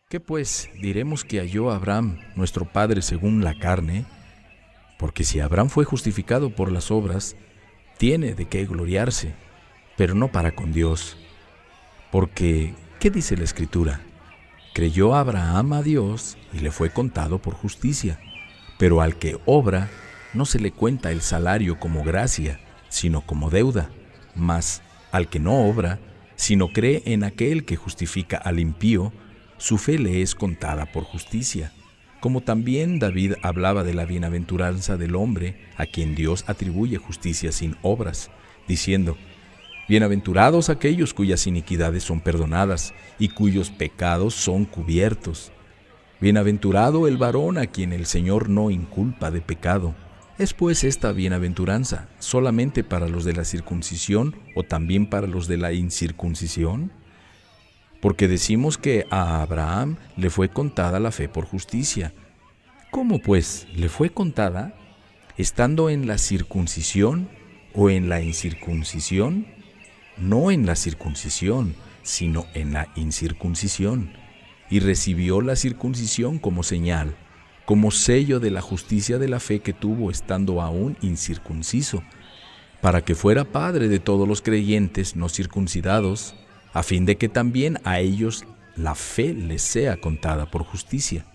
¿Qué pues diremos que halló Abraham, nuestro padre según la carne? Porque si Abraham fue justificado por las obras, tiene de qué gloriarse, pero no para con Dios. Porque, ¿qué dice la Escritura? Creyó Abraham a Dios y le fue contado por justicia. Pero al que obra, no se le cuenta el salario como gracia, sino como deuda. Mas al que no obra, sino cree en aquel que justifica al impío, su fe le es contada por justicia. Como también David hablaba de la bienaventuranza del hombre a quien Dios atribuye justicia sin obras, diciendo: Bienaventurados aquellos cuyas iniquidades son perdonadas y cuyos pecados son cubiertos. Bienaventurado el varón a quien el Señor no inculpa de pecado. ¿Es pues esta bienaventuranza solamente para los de la circuncisión o también para los de la incircuncisión? Porque decimos que a Abraham le fue contada la fe por justicia. ¿Cómo pues le fue contada? ¿Estando en la circuncisión o en la incircuncisión? No en la circuncisión, sino en la incircuncisión. Y recibió la circuncisión como señal, como sello de la justicia de la fe que tuvo estando aún incircunciso, para que fuera padre de todos los creyentes no circuncidados, a fin de que también a ellos la fe les sea contada por justicia,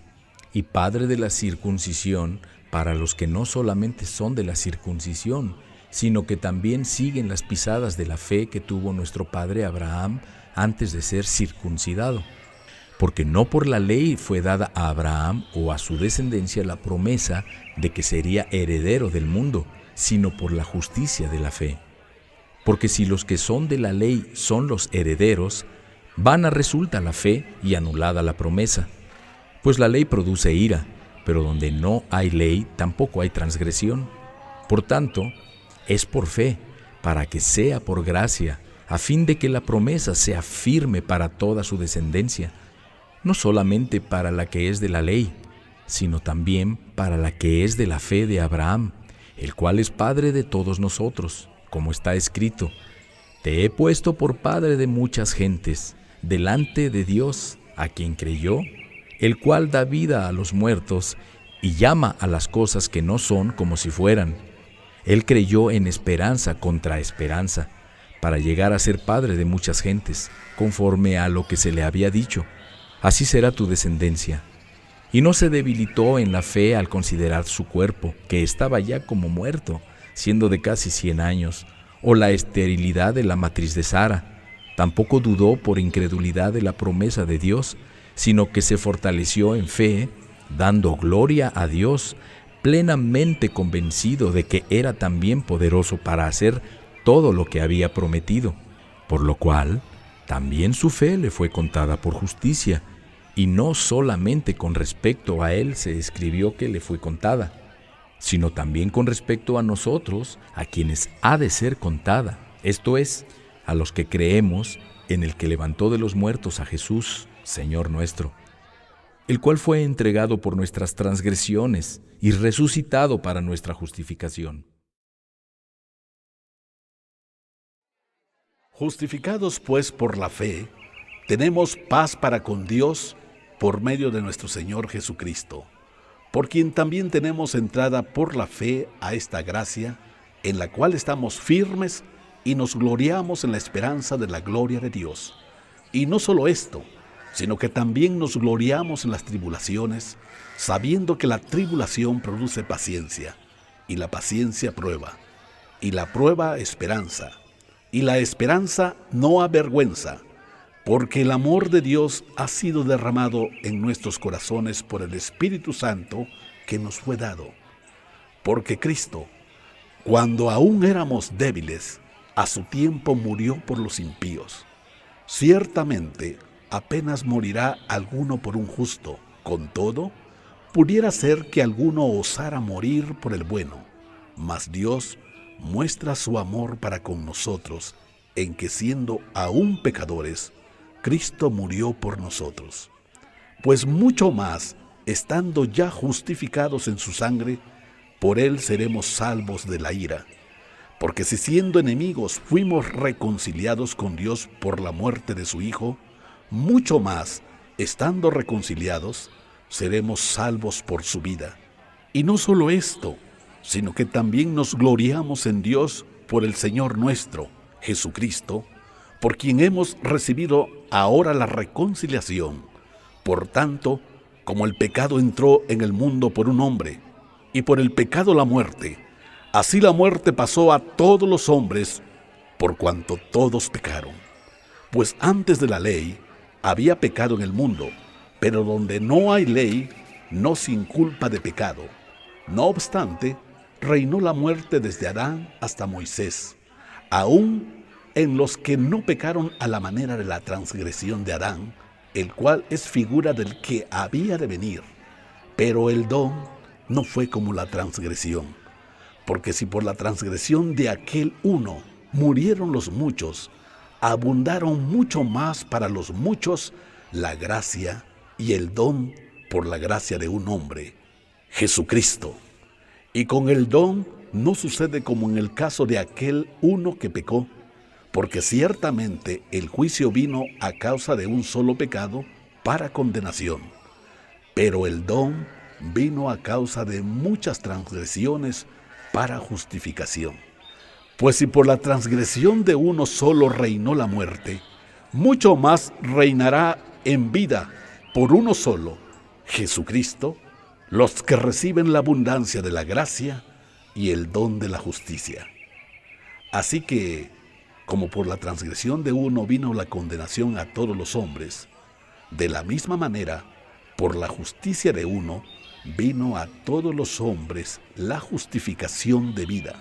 y padre de la circuncisión para los que no solamente son de la circuncisión, sino que también siguen las pisadas de la fe que tuvo nuestro padre Abraham antes de ser circuncidado. Porque no por la ley fue dada a Abraham o a su descendencia la promesa de que sería heredero del mundo, sino por la justicia de la fe. Porque si los que son de la ley son los herederos, vana resulta la fe y anulada la promesa. Pues la ley produce ira, pero donde no hay ley tampoco hay transgresión. Por tanto, es por fe, para que sea por gracia, a fin de que la promesa sea firme para toda su descendencia, no solamente para la que es de la ley, sino también para la que es de la fe de Abraham, el cual es padre de todos nosotros, como está escrito: Te he puesto por padre de muchas gentes, delante de Dios, a quien creyó, el cual da vida a los muertos y llama a las cosas que no son como si fueran. Él creyó en esperanza contra esperanza, para llegar a ser padre de muchas gentes, conforme a lo que se le había dicho: Así será tu descendencia. Y no se debilitó en la fe al considerar su cuerpo, que estaba ya como muerto, siendo de casi 100 años, o la esterilidad de la matriz de Sara. Tampoco dudó por incredulidad de la promesa de Dios, sino que se fortaleció en fe, dando gloria a Dios, plenamente convencido de que era también poderoso para hacer todo lo que había prometido, por lo cual también su fe le fue contada por justicia, y no solamente con respecto a él se escribió que le fue contada, sino también con respecto a nosotros, a quienes ha de ser contada, esto es, a los que creemos en el que levantó de los muertos a Jesús, Señor nuestro, el cual fue entregado por nuestras transgresiones y resucitado para nuestra justificación. Justificados pues por la fe, tenemos paz para con Dios por medio de nuestro Señor Jesucristo, por quien también tenemos entrada por la fe a esta gracia, en la cual estamos firmes y nos gloriamos en la esperanza de la gloria de Dios. Y no solo esto, sino que también nos gloriamos en las tribulaciones, sabiendo que la tribulación produce paciencia, y la paciencia prueba, y la prueba esperanza, y la esperanza no avergüenza, porque el amor de Dios ha sido derramado en nuestros corazones por el Espíritu Santo que nos fue dado. Porque Cristo, cuando aún éramos débiles, a su tiempo murió por los impíos. Ciertamente, apenas morirá alguno por un justo. Con todo, pudiera ser que alguno osara morir por el bueno. Mas Dios muestra su amor para con nosotros, en que siendo aún pecadores, Cristo murió por nosotros. Pues mucho más, estando ya justificados en su sangre, por él seremos salvos de la ira. Porque si siendo enemigos fuimos reconciliados con Dios por la muerte de su Hijo, mucho más, estando reconciliados, seremos salvos por su vida. Y no solo esto, sino que también nos gloriamos en Dios por el Señor nuestro, Jesucristo, por quien hemos recibido ahora la reconciliación. Por tanto, como el pecado entró en el mundo por un hombre, y por el pecado la muerte, así la muerte pasó a todos los hombres, por cuanto todos pecaron. Pues antes de la ley había pecado en el mundo, pero donde no hay ley, no sin culpa de pecado. No obstante, reinó la muerte desde Adán hasta Moisés, aún en los que no pecaron a la manera de la transgresión de Adán, el cual es figura del que había de venir. Pero el don no fue como la transgresión, porque si por la transgresión de aquel uno murieron los muchos, abundaron mucho más para los muchos la gracia y el don por la gracia de un hombre, Jesucristo. Y con el don no sucede como en el caso de aquel uno que pecó, porque ciertamente el juicio vino a causa de un solo pecado para condenación, pero el don vino a causa de muchas transgresiones para justificación. Pues si por la transgresión de uno solo reinó la muerte, mucho más reinará en vida por uno solo, Jesucristo, los que reciben la abundancia de la gracia y el don de la justicia. Así que, como por la transgresión de uno vino la condenación a todos los hombres, de la misma manera, por la justicia de uno, vino a todos los hombres la justificación de vida.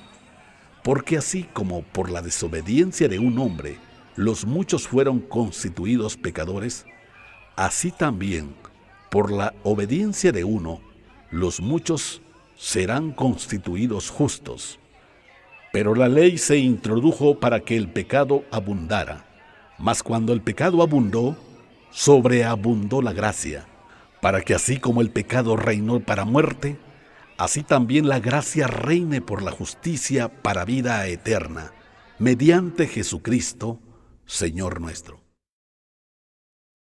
Porque así como por la desobediencia de un hombre, los muchos fueron constituidos pecadores, así también, por la obediencia de uno, los muchos serán constituidos justos. Pero la ley se introdujo para que el pecado abundara, mas cuando el pecado abundó, sobreabundó la gracia, para que así como el pecado reinó para muerte, así también la gracia reine por la justicia para vida eterna, mediante Jesucristo, Señor nuestro.